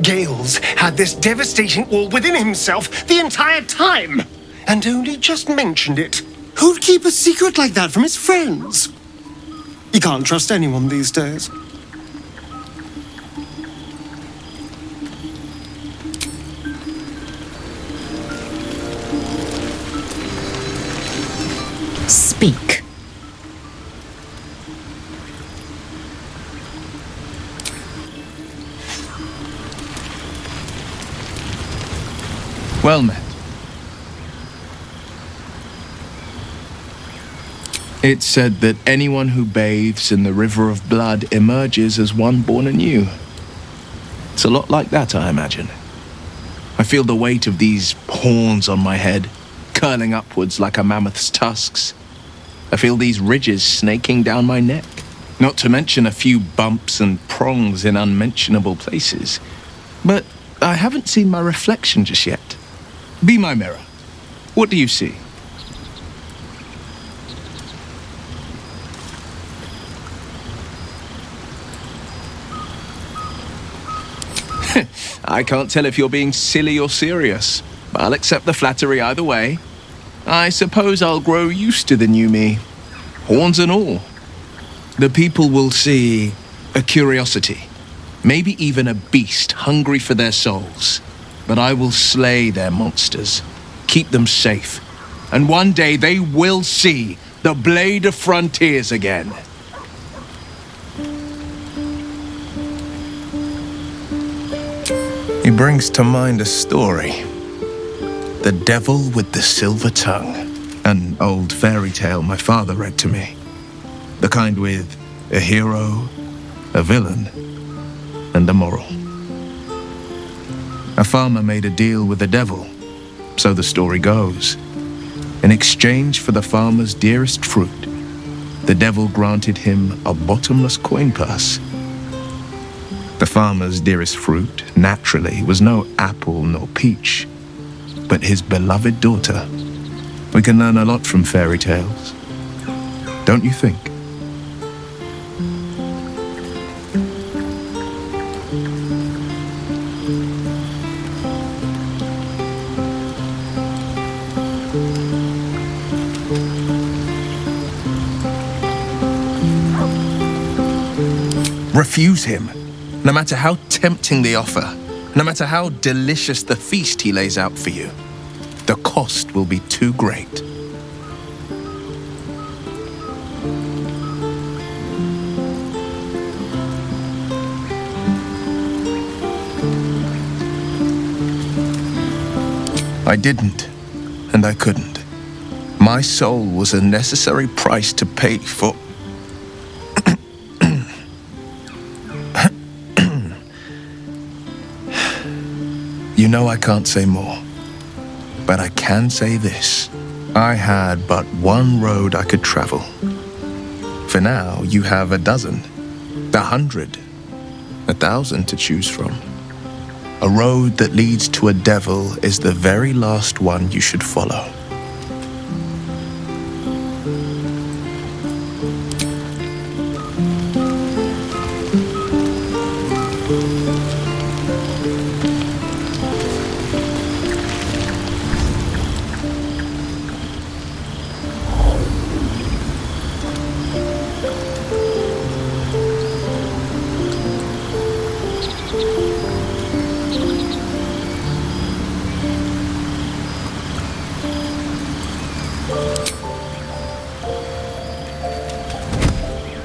Gale's had this devastating all within himself the entire time, and only just mentioned it. Who'd keep a secret like that from his friends? You can't trust anyone these days. Speak. Well met. It's said that anyone who bathes in the river of blood emerges as one born anew. It's a lot like that, I imagine. I feel the weight of these horns on my head, curling upwards like a mammoth's tusks. I feel these ridges snaking down my neck, not to mention a few bumps and prongs in unmentionable places. But I haven't seen my reflection just yet. Be my mirror. What do you see? I can't tell if you're being silly or serious. I'll accept the flattery either way. I suppose I'll grow used to the new me, horns and all. The people will see a curiosity, maybe even a beast hungry for their souls. But I will slay their monsters, keep them safe, and one day they will see the Blade of Frontiers again. He brings to mind a story. The Devil with the Silver Tongue. An old fairy tale my father read to me. The kind with a hero, a villain, and a moral. A farmer made a deal with the devil, so the story goes. In exchange for the farmer's dearest fruit, the devil granted him a bottomless coin purse. The farmer's dearest fruit, naturally, was no apple nor peach, but his beloved daughter. We can learn a lot from fairy tales, don't you think? Refuse him, no matter how tempting the offer, no matter how delicious the feast he lays out for you. The cost will be too great. I didn't, and I couldn't. My soul was a necessary price to pay for... You know I can't say more, but I can say this. I had but one road I could travel. For now, you have a dozen, 100, 1,000 to choose from. A road that leads to a devil is the very last one you should follow.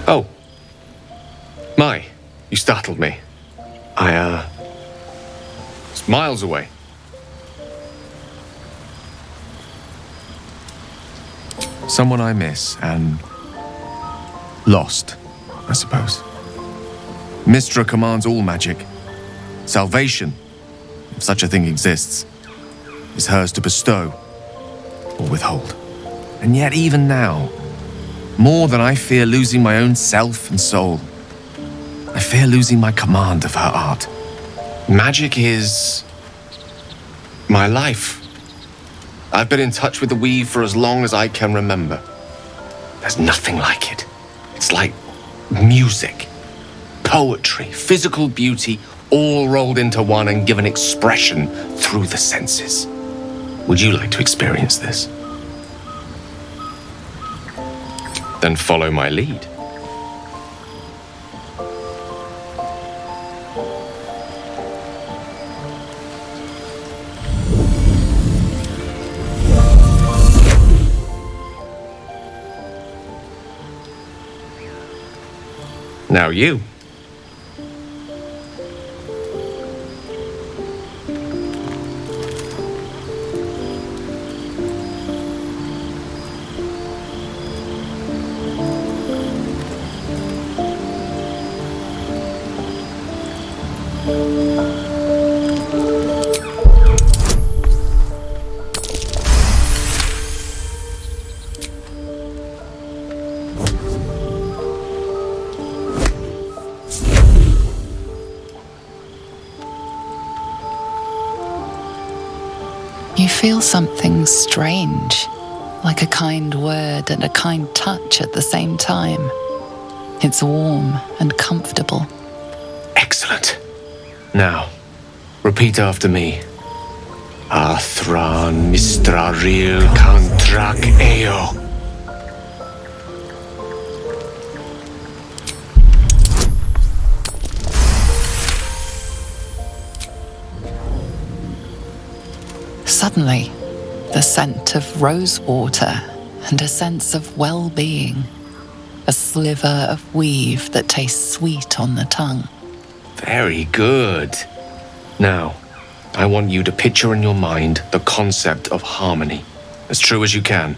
Oh. My, you startled me. It's miles away. Someone I miss and lost, I suppose. Mystra commands all magic. Salvation, if such a thing exists, is hers to bestow or withhold. And yet even now, more than I fear losing my own self and soul, I fear losing my command of her art. Magic is my life. I've been in touch with the weave for as long as I can remember. There's nothing like it. It's like music, poetry, physical beauty, all rolled into one and given expression through the senses. Would you like to experience this? Then follow my lead. Now you. You feel something strange, like a kind word and a kind touch at the same time. It's warm and comfortable. Excellent. Now, repeat after me. Athran Mistraril Kantrak Eo. Suddenly, the scent of rose water and a sense of well-being. A sliver of weave that tastes sweet on the tongue. Very good. Now, I want you to picture in your mind the concept of harmony, as true as you can.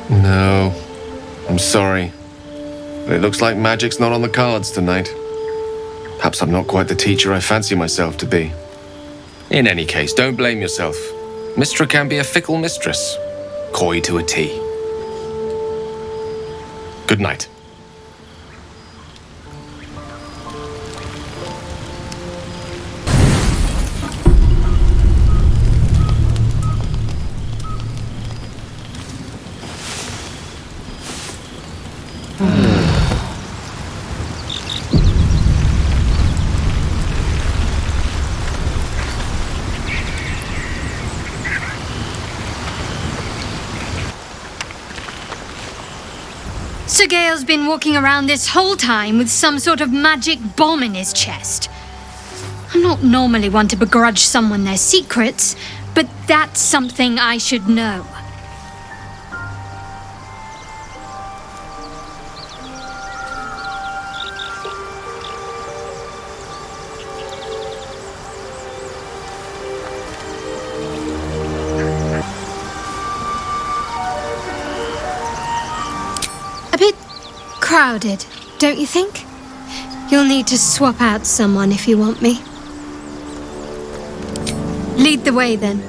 No, I'm sorry, but it looks like magic's not on the cards tonight. Perhaps I'm not quite the teacher I fancy myself to be. In any case, don't blame yourself. Mystra can be a fickle mistress, coy to a T. Good night. So Gale's been walking around this whole time with some sort of magic bomb in his chest. I'm not normally one to begrudge someone their secrets, but that's something I should know. Crowded, don't you think? You'll need to swap out someone if you want me. Lead the way then.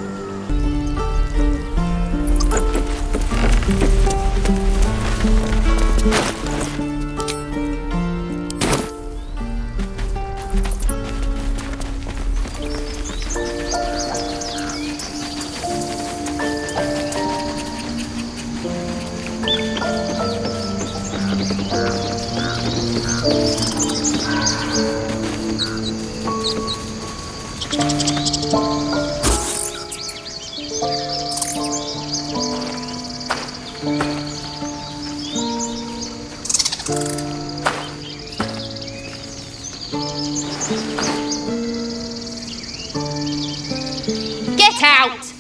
Get out!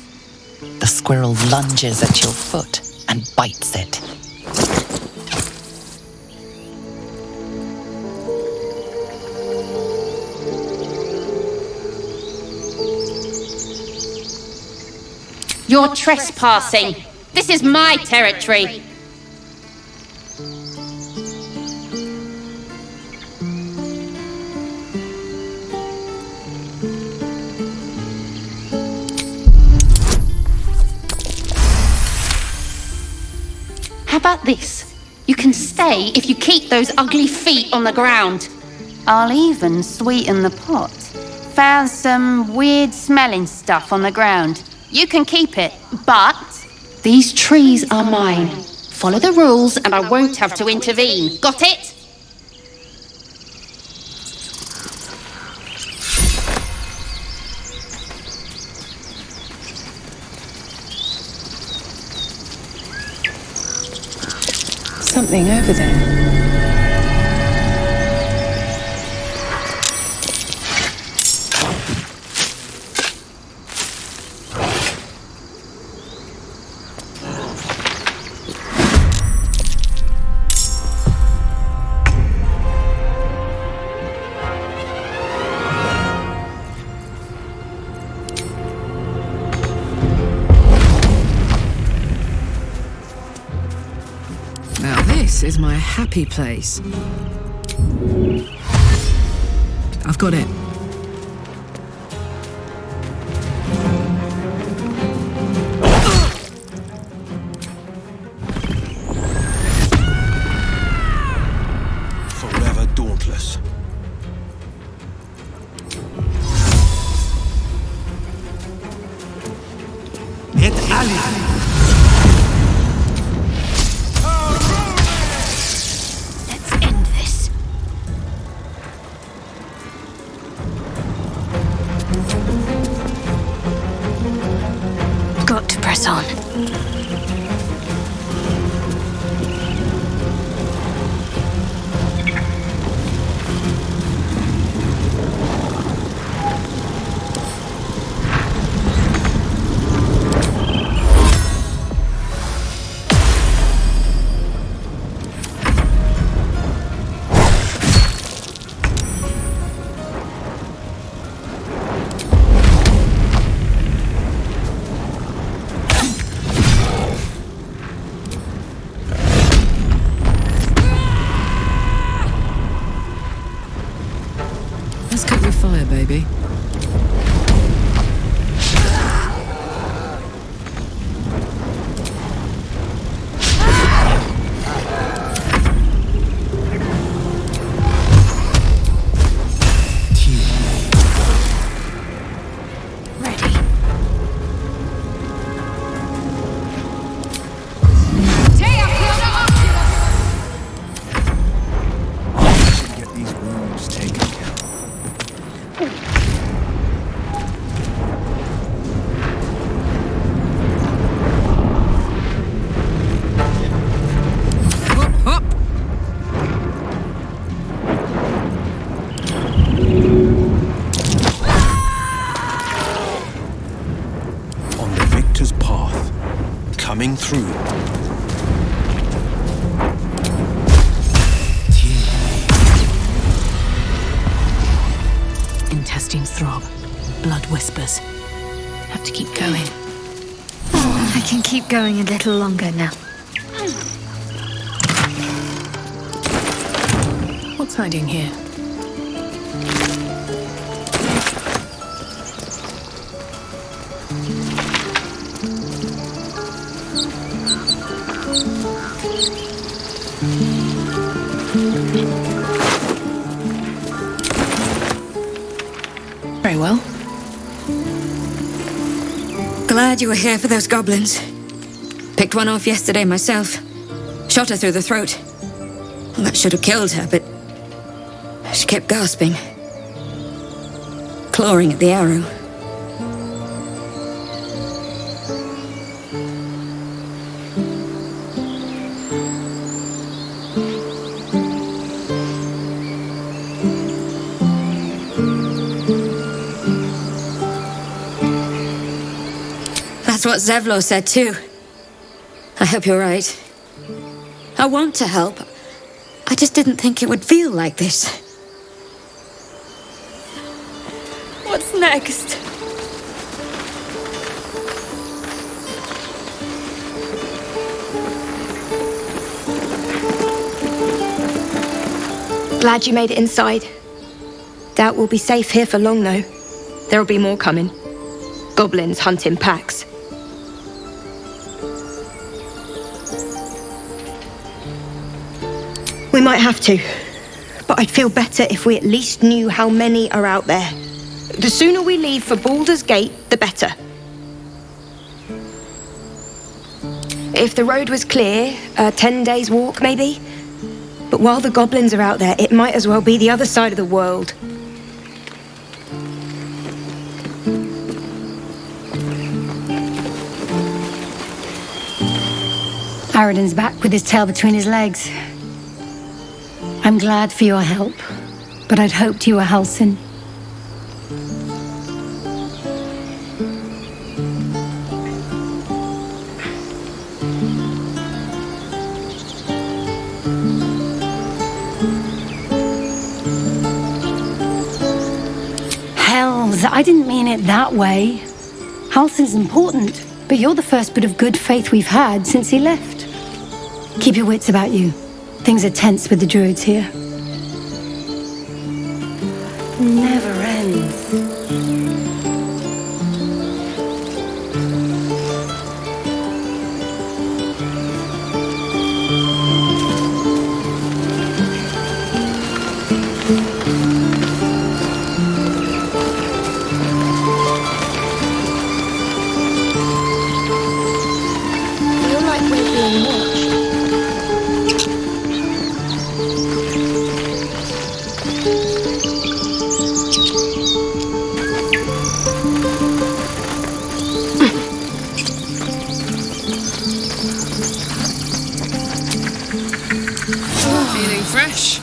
The squirrel lunges at your foot and bites it. You're trespassing. This is my territory. How about this? You can stay if you keep those ugly feet on the ground. I'll even sweeten the pot. Found some weird smelling stuff on the ground. You can keep it, but these trees are mine. Follow the rules and I won't have to intervene. Got it? Something over there. This is my happy place. I've got it. Forever dauntless. Hit Ali. Got to press on. Let's cook with fire, baby. Get these wounds taken care of. Hop, hop! On the victor's path, coming through. Intestines throb. Blood whispers. Have to keep going. I can keep going a little longer now. What's hiding here? Very well. Glad you were here for those goblins. Picked one off yesterday myself. Shot her through the throat. Well, that should have killed her, but she kept gasping. Clawing at the arrow. That's what Zevlor said too. I hope you're right. I want to help. I just didn't think it would feel like this. What's next? Glad you made it inside. Doubt we'll be safe here for long, though. There'll be more coming. Goblins hunt in packs. We might have to. But I'd feel better if we at least knew how many are out there. The sooner we leave for Baldur's Gate, the better. If the road was clear, a 10 days walk maybe. But while the goblins are out there, it might as well be the other side of the world. Aradin's back with his tail between his legs. I'm glad for your help, but I'd hoped you were Halsin. Hells, I didn't mean it that way. Halsin's important, but you're the first bit of good faith we've had since he left. Keep your wits about you. Things are tense with the druids here. Never ends. Feeling fresh?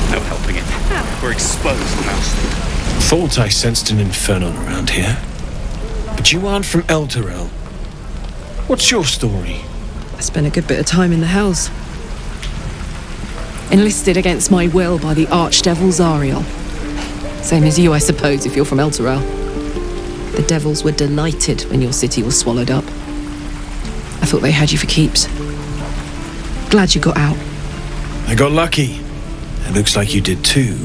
No helping it. We're exposed now. Thought I sensed an inferno around here. But you aren't from Elturel. What's your story? I spent a good bit of time in the Hells. Enlisted against my will by the Archdevil Zariel. Same as you, I suppose, if you're from Elturel. The devils were delighted when your city was swallowed up. I thought they had you for keeps. Glad you got out. I got lucky. It looks like you did too.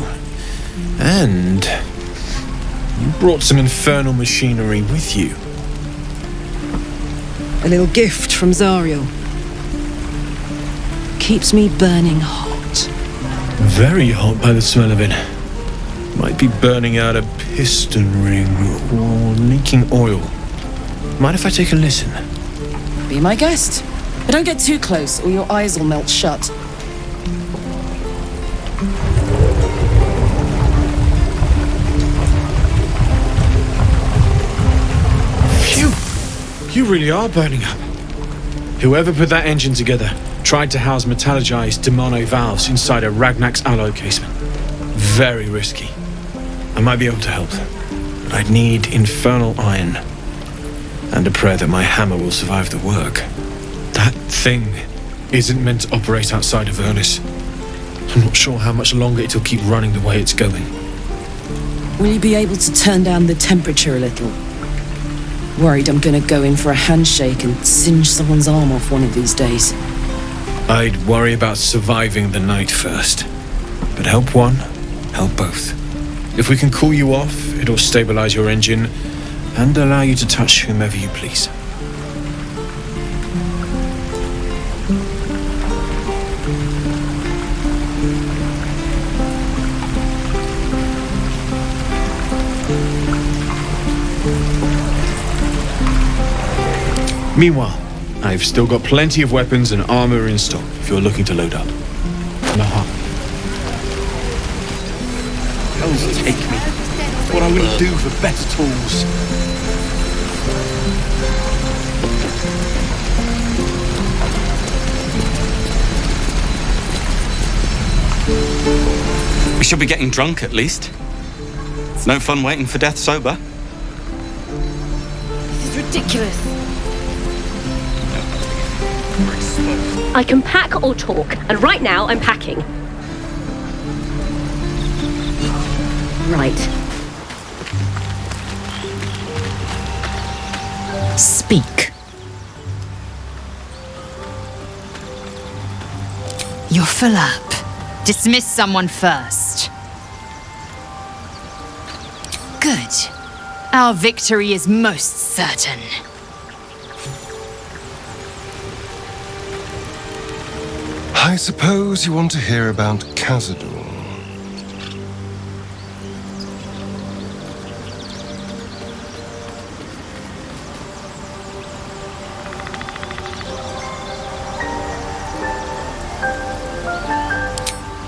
And you brought some infernal machinery with you. A little gift from Zariel. Keeps me burning hot. Very hot by the smell of it. Might be burning out a piston ring or leaking oil. Mind if I take a listen? Be my guest. But don't get too close or your eyes will melt shut. Phew! You really are burning up. Whoever put that engine together tried to house metallogized Demano valves inside a Ragnak's alloy casement. Very risky. I might be able to help, but I'd need infernal iron and a prayer that my hammer will survive the work. That thing isn't meant to operate outside of Ernest. I'm not sure how much longer it'll keep running the way it's going. Will you be able to turn down the temperature a little? Worried I'm gonna go in for a handshake and singe someone's arm off one of these days. I'd worry about surviving the night first. But help one, help both. If we can cool you off, it'll stabilize your engine and allow you to touch whomever you please. Meanwhile, I've still got plenty of weapons and armor in stock if you're looking to load up. Maha. Hells take me. What I wouldn't do for better tools. We should be getting drunk at least. No fun waiting for death sober. This is ridiculous. I can pack or talk, and right now I'm packing. Right. Speak. You're full up. Dismiss someone first. Good. Our victory is most certain. I suppose you want to hear about Cazador.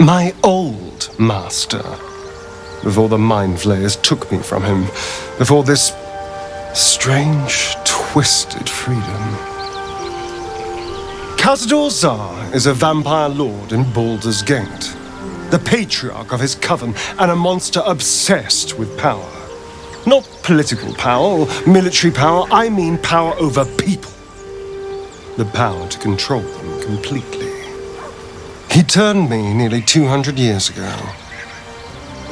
My old master. Before the Mind Flayers took me from him. Before this strange, twisted freedom. Cazador Zar is a vampire lord in Baldur's Gate. The patriarch of his coven and a monster obsessed with power. Not political power or military power, I mean power over people. The power to control them completely. He turned me nearly 200 years ago.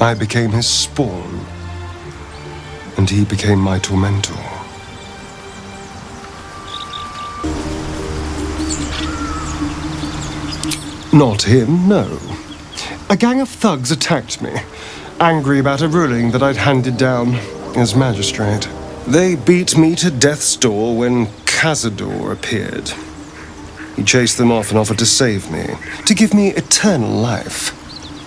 I became his spawn, and he became my tormentor. Not him, no. A gang of thugs attacked me, angry about a ruling that I'd handed down as magistrate. They beat me to death's door when Cazador appeared. He chased them off and offered to save me, to give me eternal life.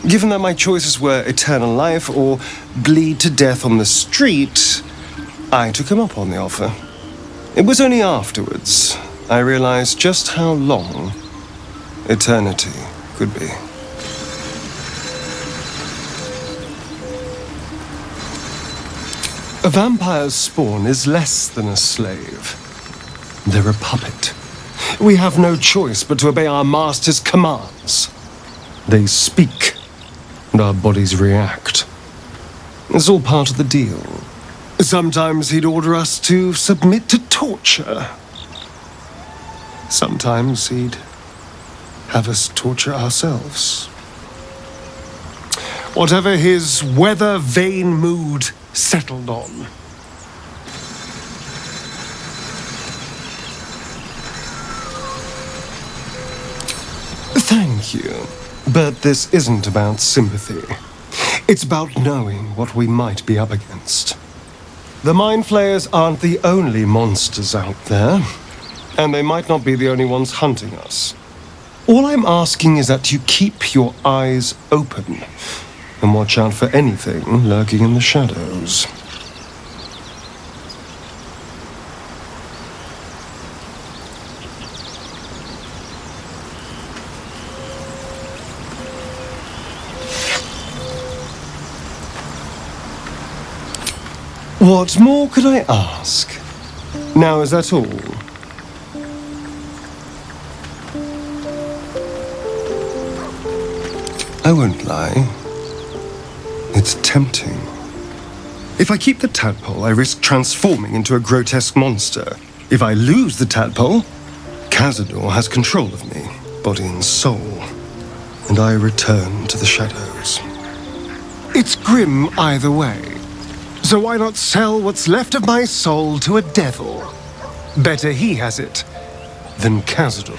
Given that my choices were eternal life or bleed to death on the street, I took him up on the offer. It was only afterwards I realized just how long eternity could be. A vampire's spawn is less than a slave. They're a puppet. We have no choice but to obey our master's commands. They speak, and our bodies react. It's all part of the deal. Sometimes he'd order us to submit to torture. Sometimes he'd have us torture ourselves. Whatever his weather-vane mood settled on. Thank you. But this isn't about sympathy. It's about knowing what we might be up against. The Mind Flayers aren't the only monsters out there, and they might not be the only ones hunting us. All I'm asking is that you keep your eyes open and watch out for anything lurking in the shadows. What more could I ask? Now, is that all? I won't lie. It's tempting. If I keep the tadpole, I risk transforming into a grotesque monster. If I lose the tadpole, Cazador has control of me, body and soul, and I return to the shadows. It's grim either way. So why not sell what's left of my soul to a devil? Better he has it than Cazador.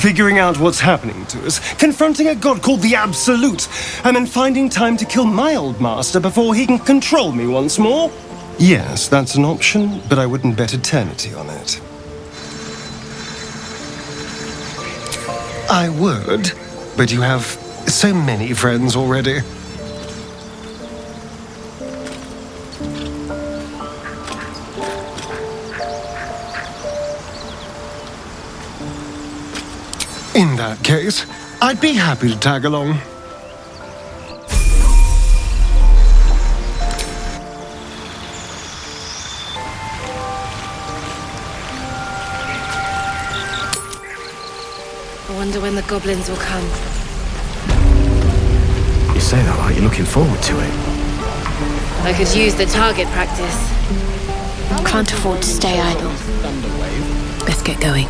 Figuring out what's happening to us, confronting a god called the Absolute, and then finding time to kill my old master before he can control me once more? Yes, that's an option, but I wouldn't bet eternity on it. I would, but you have so many friends already. In that case, I'd be happy to tag along. I wonder when the goblins will come. You say that like you're looking forward to it. I could use the target practice. Can't afford to stay idle. Let's get going.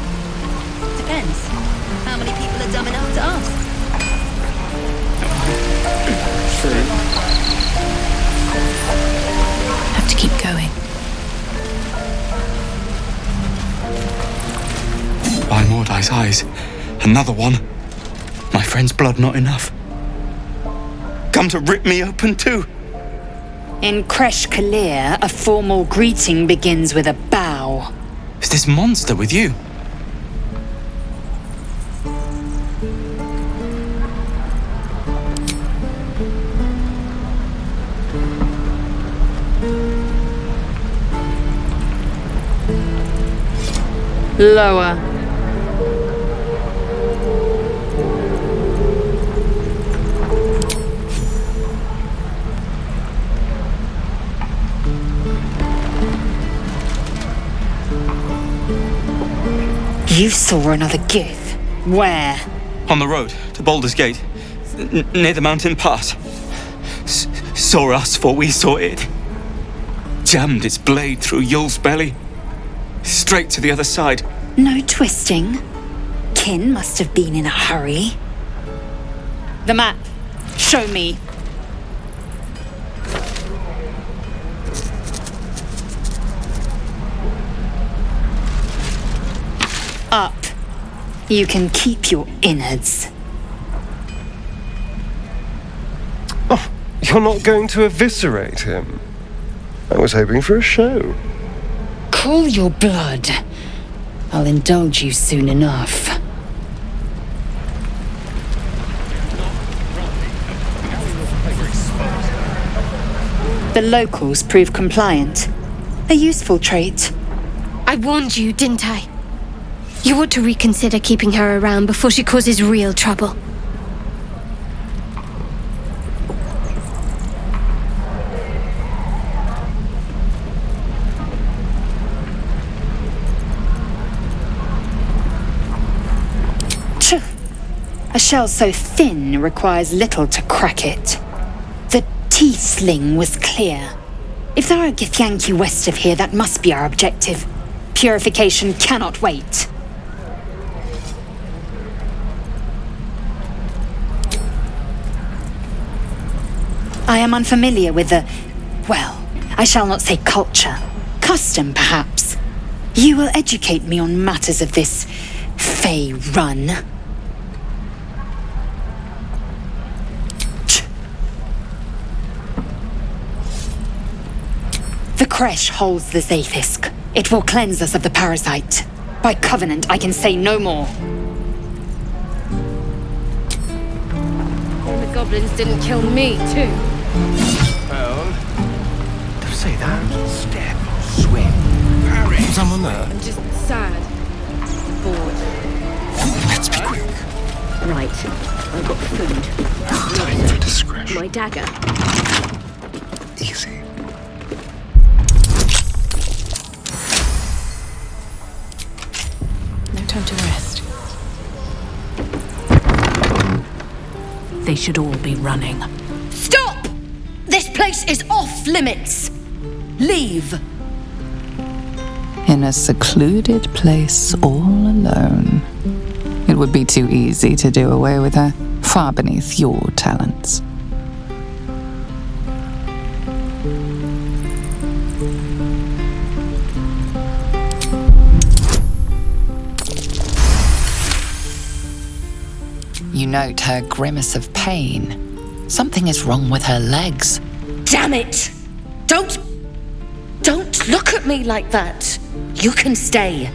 Depends. How many people are dumb enough to ask? Have to keep going. eyes. Another one. My friend's blood not enough. Come to rip me open too. In Kresh Kalir, a formal greeting begins with a bow. Is this monster with you? Lower. You saw another Gith. Where? On the road to Baldur's Gate, near the mountain pass. Saw us, for we saw it. Jammed its blade through Yul's belly. Straight to the other side. No twisting. Kin must have been in a hurry. The map. Show me. Up. You can keep your innards. Oh, you're not going to eviscerate him? I was hoping for a show. Cool your blood. I'll indulge you soon enough. The locals prove compliant. A useful trait. I warned you, didn't I? You ought to reconsider keeping her around before she causes real trouble. A shell so thin requires little to crack it. The teeth sling was clear. If there are Githyanki west of here, that must be our objective. Purification cannot wait. I am unfamiliar with the, well, I shall not say culture. Custom, perhaps. You will educate me on matters of this Fey run. The Kresh holds the Zaithisk. It will cleanse us of the parasite. By covenant, I can say no more. The goblins didn't kill me, too. Well, don't say that. Step, swing, parry. Someone there? I'm just sad. Bored. Let's be quick. Right. I've got food. Time for discretion. My dagger. Easy. No time to rest. They should all be running. Stop! This place is off limits! Leave! In a secluded place all alone. It would be too easy to do away with her, far beneath your talents. You note her grimace of pain. Something is wrong with her legs. Damn it! Don't look at me like that. You can stay.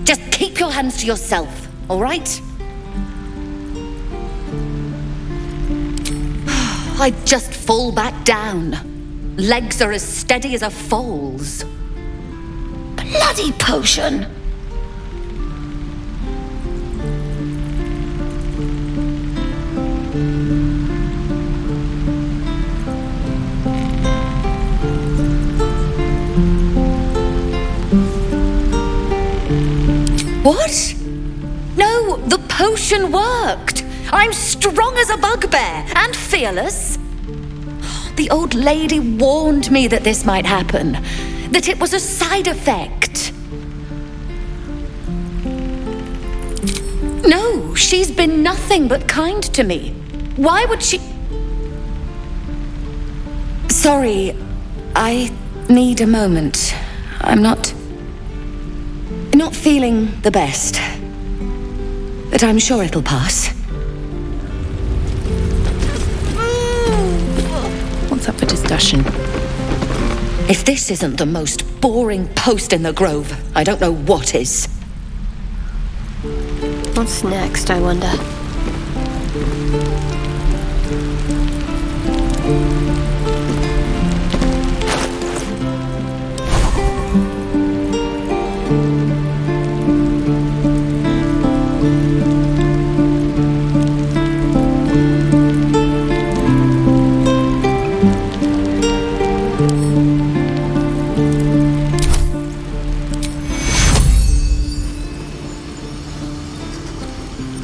Just keep your hands to yourself, all right? I'd just fall back down. Legs are as steady as a foal's. Bloody potion! What? No, the potion worked. I'm strong as a bugbear and fearless. The old lady warned me that this might happen, that it was a side effect. No, she's been nothing but kind to me. Why would she... Sorry, I need a moment. I'm not feeling the best. but I'm sure it'll pass. What's up for discussion? If this isn't the most boring post in the Grove, I don't know what is. What's next, I wonder?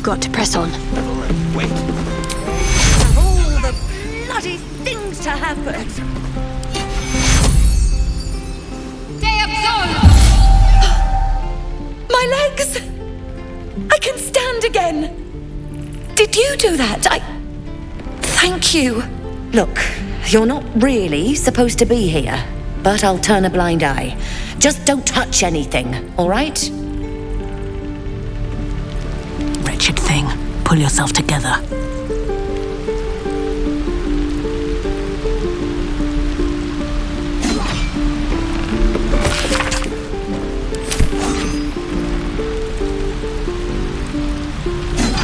Got to press on. Wait. All the bloody things to happen. My legs! I can stand again! Did you do that? Thank you. Look, you're not really supposed to be here, but I'll turn a blind eye. Just don't touch anything, all right? Wretched thing. Pull yourself together.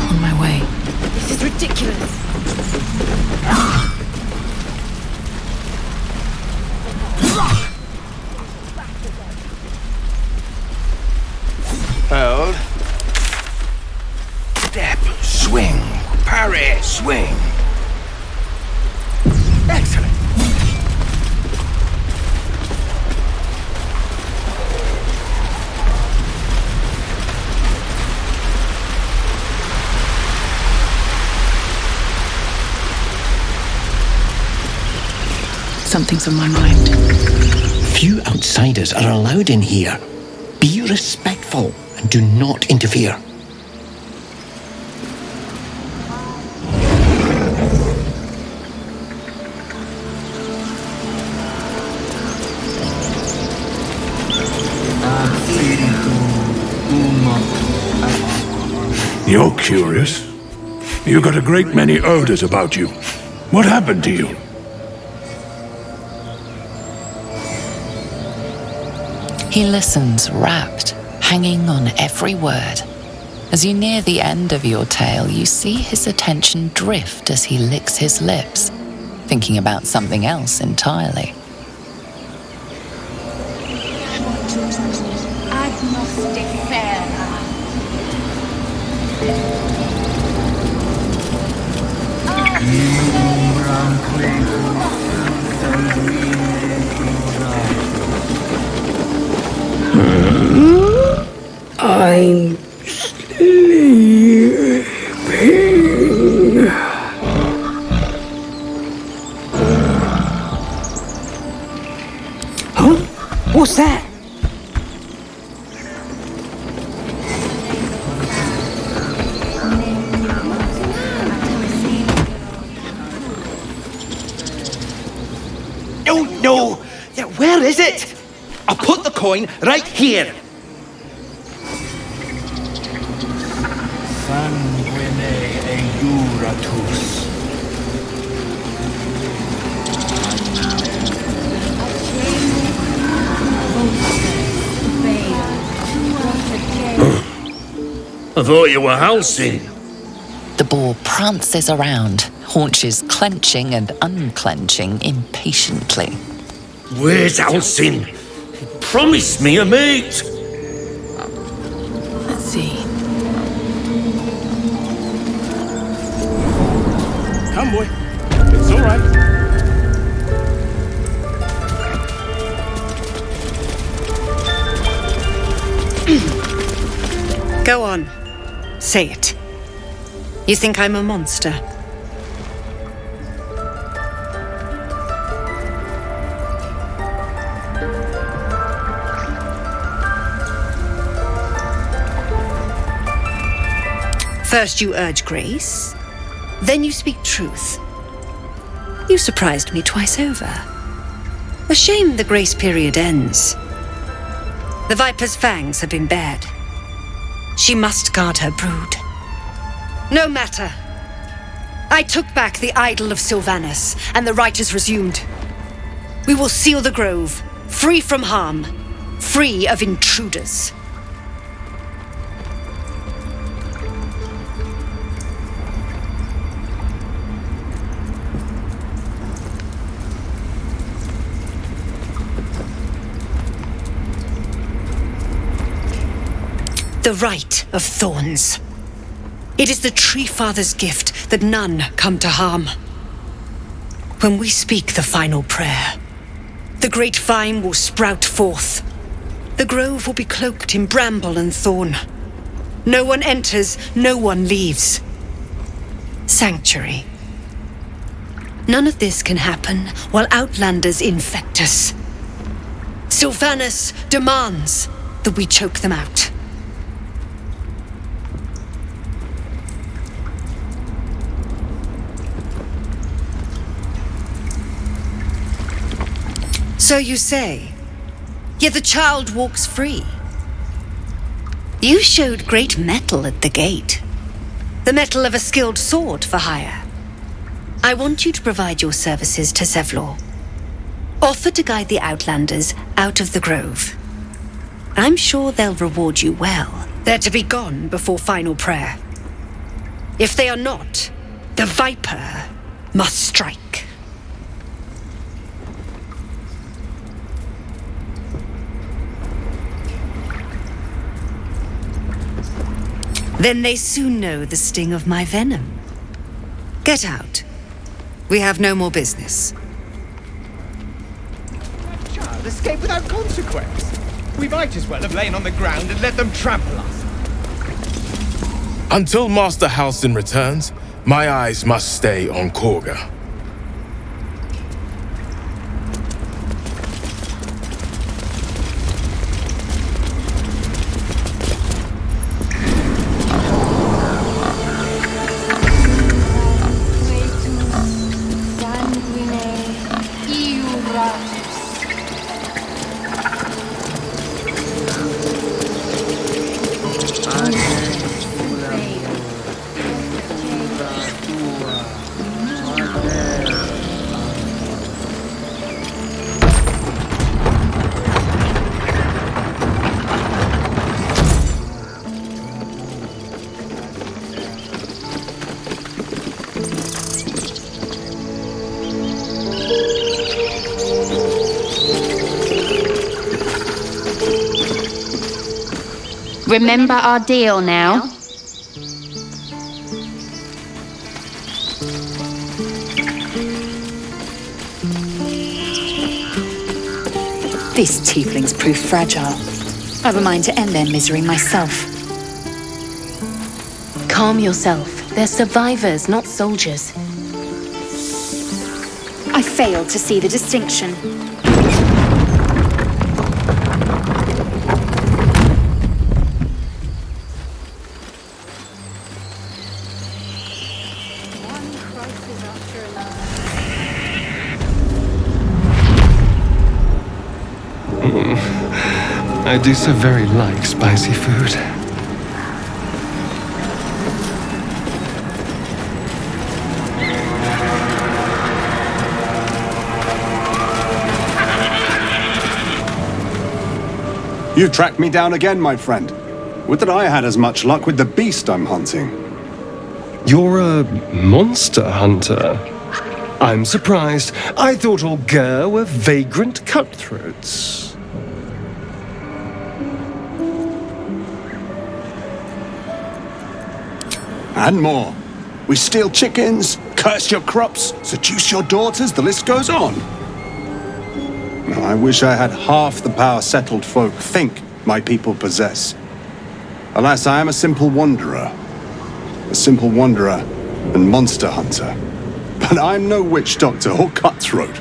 On my way. This is ridiculous. Hold. Step, swing, parry, swing. Excellent. Something's on my mind. Few outsiders are allowed in here. Be respectful and do not interfere. You're curious. You got a great many odors about you. What happened to you? He listens, rapt, hanging on every word. As you near the end of your tale, you see his attention drift as he licks his lips, thinking about something else entirely. I'm sleeping. Huh? What's that? Oh, no! Yeah, where is it? I'll put the coin right here. I thought you were Halcyon. The boar prances around, haunches clenching and unclenching impatiently. Where's Halcyon? Promise me a mate. Let's see. Come, boy. It's all right. Go on. Say it. You think I'm a monster? First you urge grace, then you speak truth. You surprised me twice over. A shame the grace period ends. The Viper's fangs have been bared. She must guard her brood. No matter. I took back the idol of Sylvanus, and the rite is resumed. We will seal the grove, free from harm, free of intruders. The Rite of Thorns. It is the Tree Father's gift that none come to harm. When we speak the final prayer, the great vine will sprout forth. The grove will be cloaked in bramble and thorn. No one enters, no one leaves. Sanctuary. None of this can happen while outlanders infect us. Sylvanus demands that we choke them out. So you say, yet the child walks free. You showed great mettle at the gate. The mettle of a skilled sword for hire. I want you to provide your services to Zevlor. Offer to guide the Outlanders out of the grove. I'm sure they'll reward you well. They're to be gone before final prayer. If they are not, the Viper must strike. Then they soon know the sting of my venom. Get out. We have no more business. Child, escape without consequence. We might as well have lain on the ground and let them trample us. Until Master Halsin returns, my eyes must stay on Korga. Remember our deal now? These tieflings prove fragile. I've a mind to end their misery myself. Calm yourself. They're survivors, not soldiers. I fail to see the distinction. I do so very like spicy food. You've tracked me down again, my friend. Would that I had as much luck with the beast I'm hunting. You're a monster hunter. I'm surprised. I thought all Gale were vagrant cutthroats. And more. We steal chickens, curse your crops, seduce your daughters, the list goes on. I wish I had half the power settled folk think my people possess. Alas, I am a simple wanderer. A simple wanderer and monster hunter. But I'm no witch doctor or cutthroat.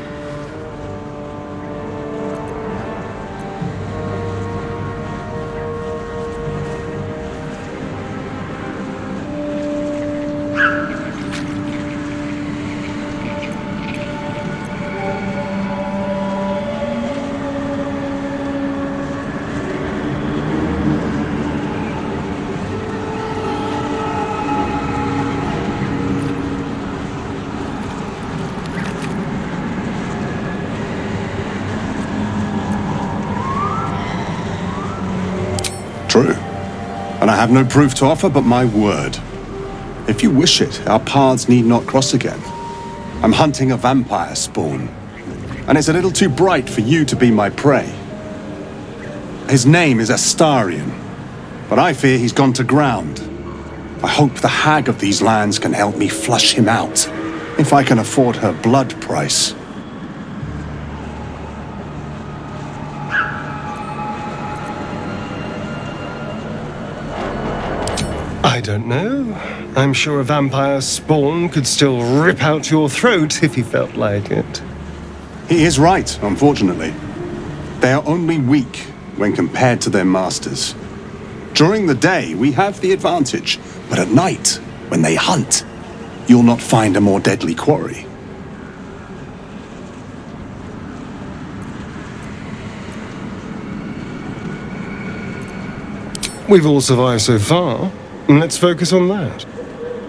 True. And I have no proof to offer but my word. If you wish it, our paths need not cross again. I'm hunting a vampire spawn, and it's a little too bright for you to be my prey. His name is Astarion, but I fear he's gone to ground. I hope the hag of these lands can help me flush him out, if I can afford her blood price. I don't know. I'm sure a vampire spawn could still rip out your throat if he felt like it. He is right, unfortunately. They are only weak when compared to their masters. During the day, we have the advantage, but at night, when they hunt, you'll not find a more deadly quarry. We've all survived so far. Let's focus on that.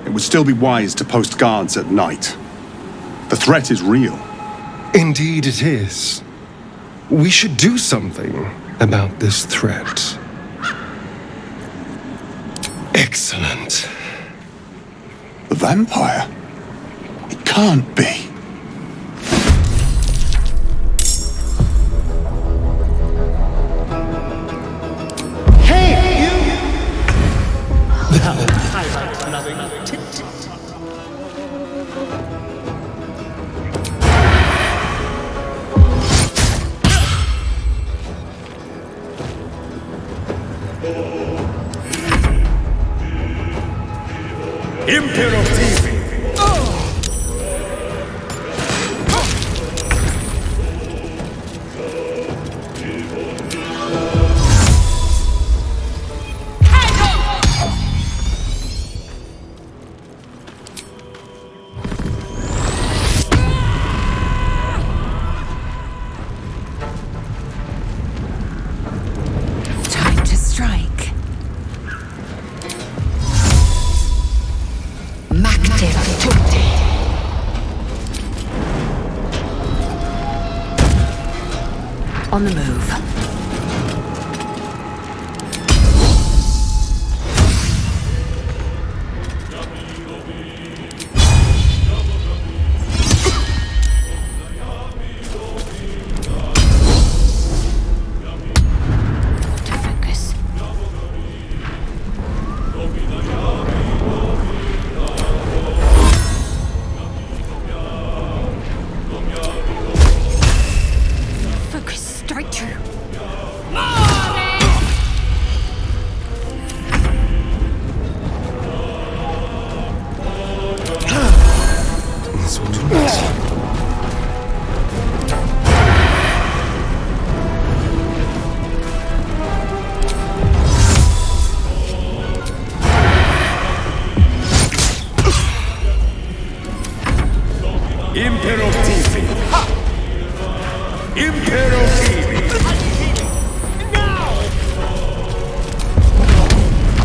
It would still be wise to post guards at night. The threat is real. Indeed it is. We should do something about this threat. Excellent. The vampire? It can't be. Hey, you! That'll highlight another tit. Imperativi! Time to strike. On the move.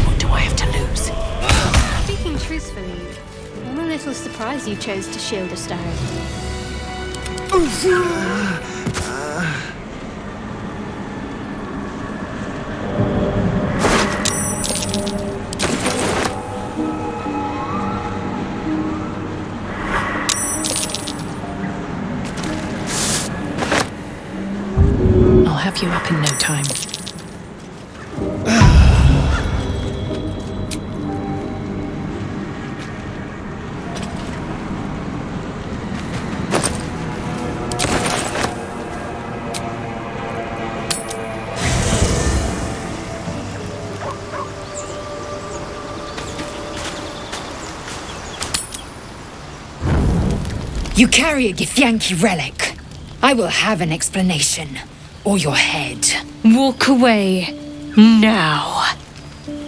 What do I have to lose? Speaking truthfully, I'm a little surprised you chose to shield a stone. I'll have you up in no time. You carry a Githyanki relic. I will have an explanation. Or your head. Walk away. Now.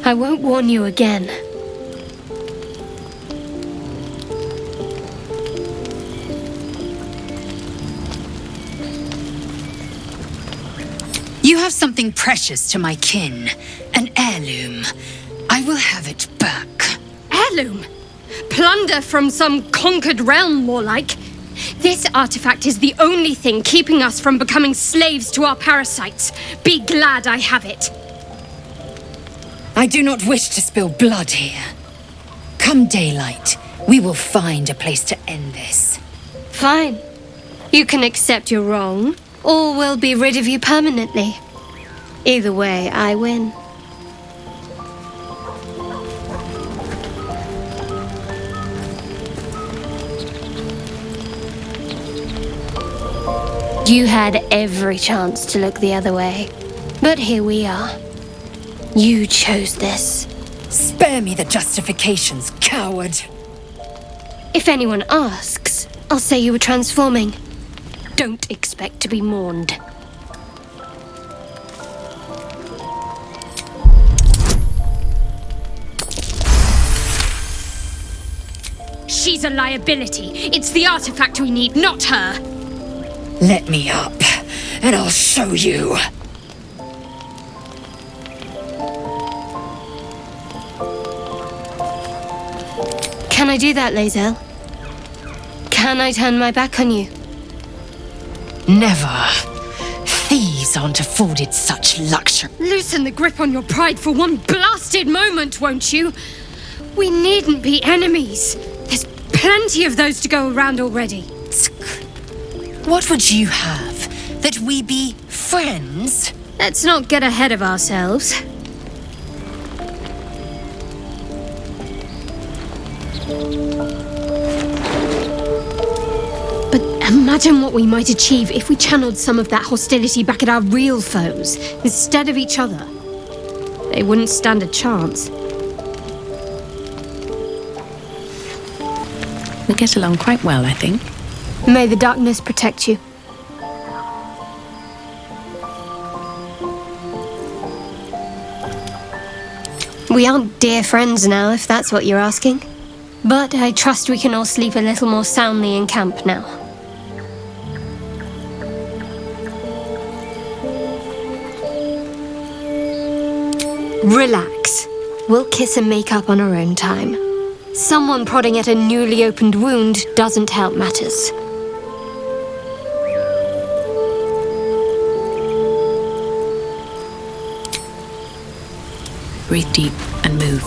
I won't warn you again. You have something precious to my kin. An heirloom. I will have it back. Heirloom? Plunder from some conquered realm, more like. This artifact is the only thing keeping us from becoming slaves to our parasites. Be glad I have it. I do not wish to spill blood here. Come daylight, we will find a place to end this. Fine. You can accept you're wrong, or we'll be rid of you permanently. Either way, I win. You had every chance to look the other way, but here we are. You chose this. Spare me the justifications, coward. If anyone asks, I'll say you were transforming. Don't expect to be mourned. She's a liability. It's the artifact we need, not her. Let me up, and I'll show you. Can I do that, Lae'zel? Can I turn my back on you? Never. Thieves aren't afforded such luxury. Loosen the grip on your pride for one blasted moment, won't you? We needn't be enemies. There's plenty of those to go around already. What would you have? That we be friends? Let's not get ahead of ourselves. But imagine what we might achieve if we channeled some of that hostility back at our real foes, instead of each other. They wouldn't stand a chance. We get along quite well, I think. May the darkness protect you. We aren't dear friends now, if that's what you're asking. But I trust we can all sleep a little more soundly in camp now. Relax. We'll kiss and make up on our own time. Someone prodding at a newly opened wound doesn't help matters. Breathe deep and move.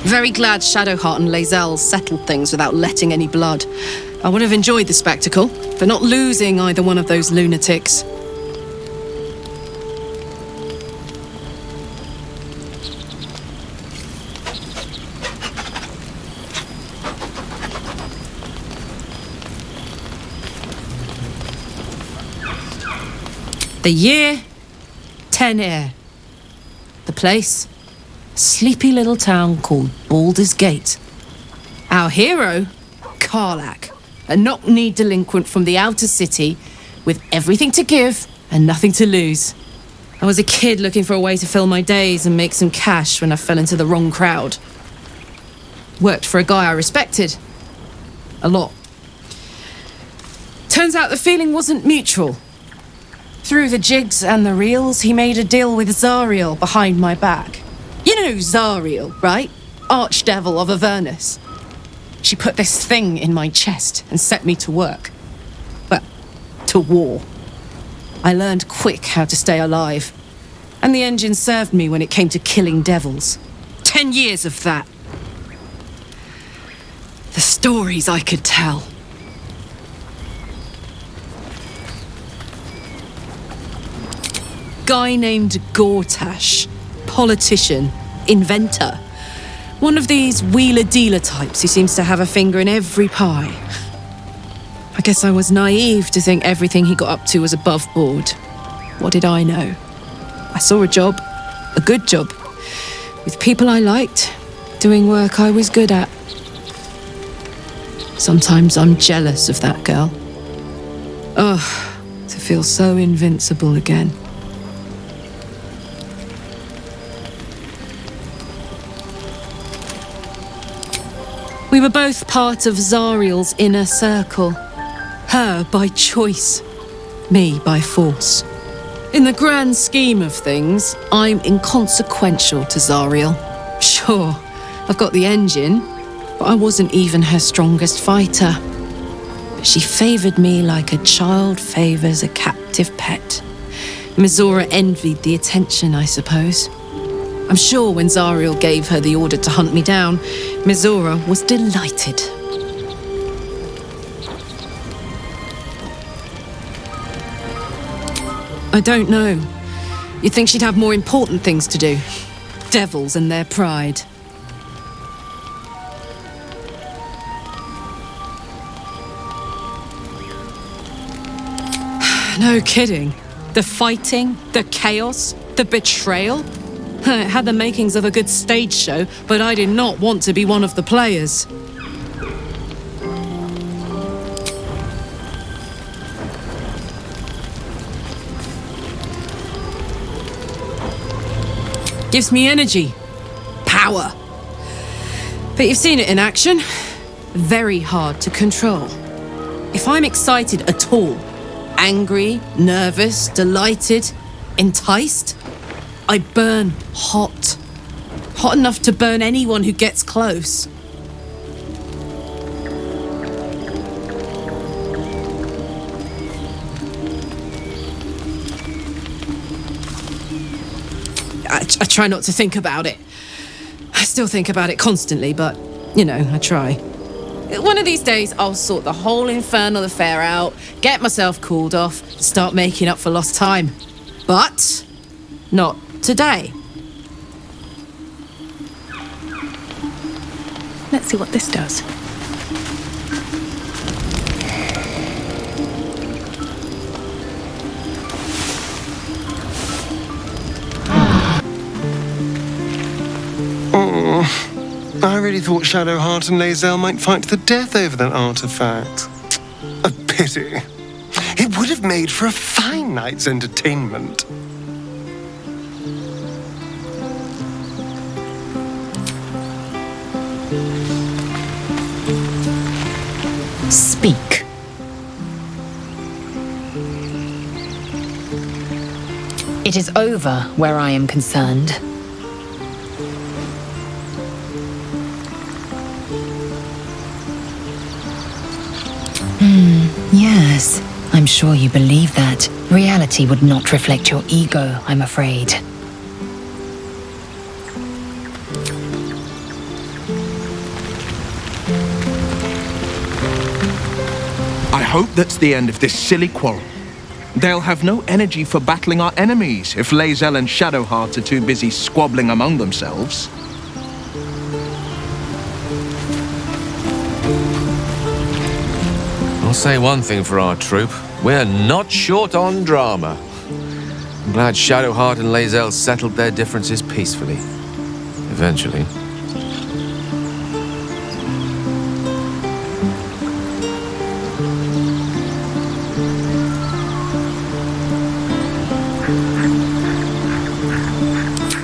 Very glad Shadowheart and Lae'zel settled things without letting any blood. I would have enjoyed the spectacle, but not losing either one of those lunatics. The year, Tenir. The place, a sleepy little town called Baldur's Gate. Our hero, Karlach, a knock-kneed delinquent from the outer city with everything to give and nothing to lose. I was a kid looking for a way to fill my days and make some cash when I fell into the wrong crowd. Worked for a guy I respected. A lot. Turns out the feeling wasn't mutual. Through the jigs and the reels, he made a deal with Zariel behind my back. You know Zariel, right? Archdevil of Avernus. She put this thing in my chest and set me to work. Well, to war. I learned quick how to stay alive. And the engine served me when it came to killing devils. 10 years of that. The stories I could tell. Guy named Gortash, politician, inventor. One of these wheeler-dealer types who seems to have a finger in every pie. I guess I was naive to think everything he got up to was above board. What did I know? I saw a job, a good job, with people I liked, doing work I was good at. Sometimes I'm jealous of that girl. Ugh, to feel so invincible again. We were both part of Zariel's inner circle. Her by choice, me by force. In the grand scheme of things, I'm inconsequential to Zariel. Sure, I've got the engine, but I wasn't even her strongest fighter. But She favoured me like a child favours a captive pet. Mizora envied the attention, I suppose. I'm sure when Zariel gave her the order to hunt me down, Mizora was delighted. I don't know. You'd think she'd have more important things to do. Devils and their pride. No kidding. The fighting, the chaos, the betrayal. It had the makings of a good stage show, but I did not want to be one of the players. Gives me energy, power. But you've seen it in action. Very hard to control. If I'm excited at all, angry, nervous, delighted, enticed, I burn hot. Hot enough to burn anyone who gets close. I try not to think about it. I still think about it constantly, but, you know, I try. One of these days, I'll sort the whole infernal affair out, get myself cooled off, start making up for lost time. But not today. Let's see what this does. I really thought Shadowheart and Lae'zel might fight to the death over that artifact. A pity. It would have made for a fine night's entertainment. Speak. It is over where I am concerned. Yes, I'm sure you believe that. Reality would not reflect your ego, I'm afraid. I hope that's the end of this silly quarrel. They'll have no energy for battling our enemies if Lae'zel and Shadowheart are too busy squabbling among themselves. I'll say one thing for our troop. We're not short on drama. I'm glad Shadowheart and Lae'zel settled their differences peacefully. Eventually.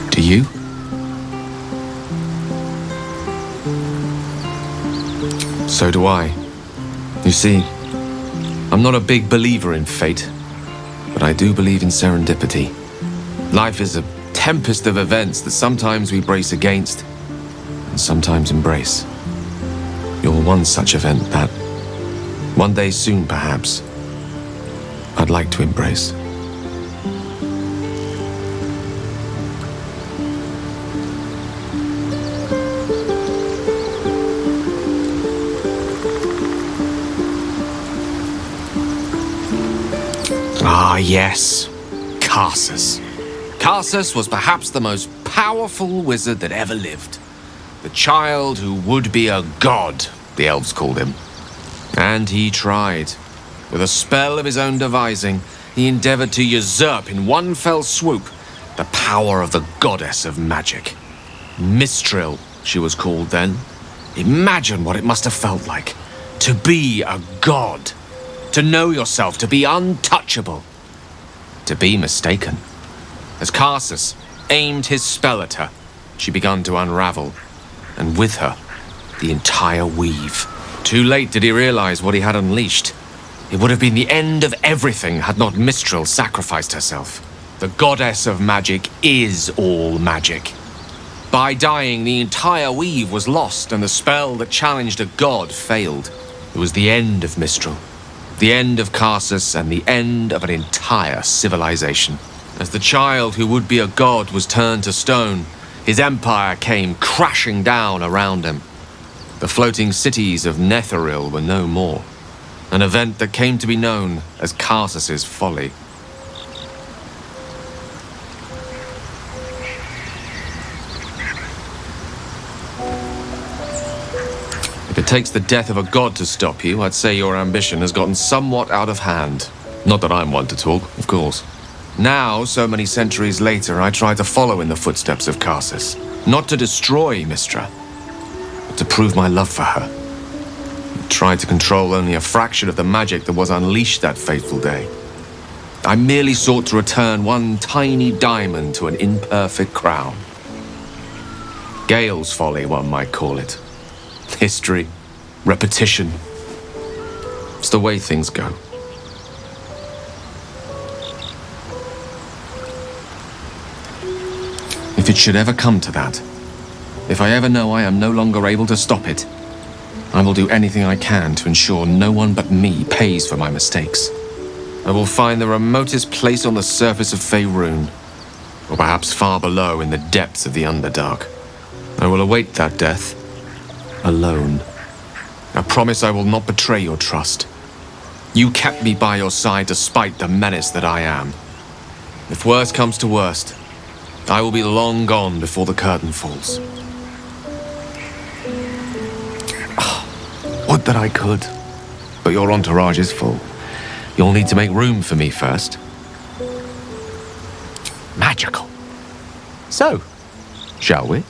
Do you? So do I. You see, I'm not a big believer in fate, but I do believe in serendipity. Life is a tempest of events that sometimes we brace against and sometimes embrace. You're one such event that, one day soon perhaps, I'd like to embrace. Ah, yes. Karsus. Karsus was perhaps the most powerful wizard that ever lived. The child who would be a god, the elves called him. And he tried. With a spell of his own devising, he endeavored to usurp in one fell swoop the power of the goddess of magic. Mistral, she was called then. Imagine what it must have felt like to be a god. To know yourself, to be untouchable, to be mistaken. As Karsus aimed his spell at her, she began to unravel, and with her, the entire weave. Too late did he realize what he had unleashed. It would have been the end of everything had not Mistral sacrificed herself. The goddess of magic is all magic. By dying, the entire weave was lost, and the spell that challenged a god failed. It was the end of Mistral. The end of Karsus and the end of an entire civilization. As the child who would be a god was turned to stone, his empire came crashing down around him. The floating cities of Netheril were no more. An event that came to be known as Karsus's folly. If it takes the death of a god to stop you, I'd say your ambition has gotten somewhat out of hand. Not that I'm one to talk, of course. Now, so many centuries later, I try to follow in the footsteps of Karsus. Not to destroy Mystra, but to prove my love for her. I tried to control only a fraction of the magic that was unleashed that fateful day. I merely sought to return one tiny diamond to an imperfect crown. Gale's folly, one might call it. History, repetition. It's the way things go. If it should ever come to that, if I ever know I am no longer able to stop it, I will do anything I can to ensure no one but me pays for my mistakes. I will find the remotest place on the surface of Faerun, or perhaps far below in the depths of the Underdark. I will await that death, alone. I promise I will not betray your trust. You kept me by your side despite the menace that I am. If worst comes to worst, I will be long gone before the curtain falls. Would that I could, but your entourage is full. You'll need to make room for me first. Magical. So, shall we?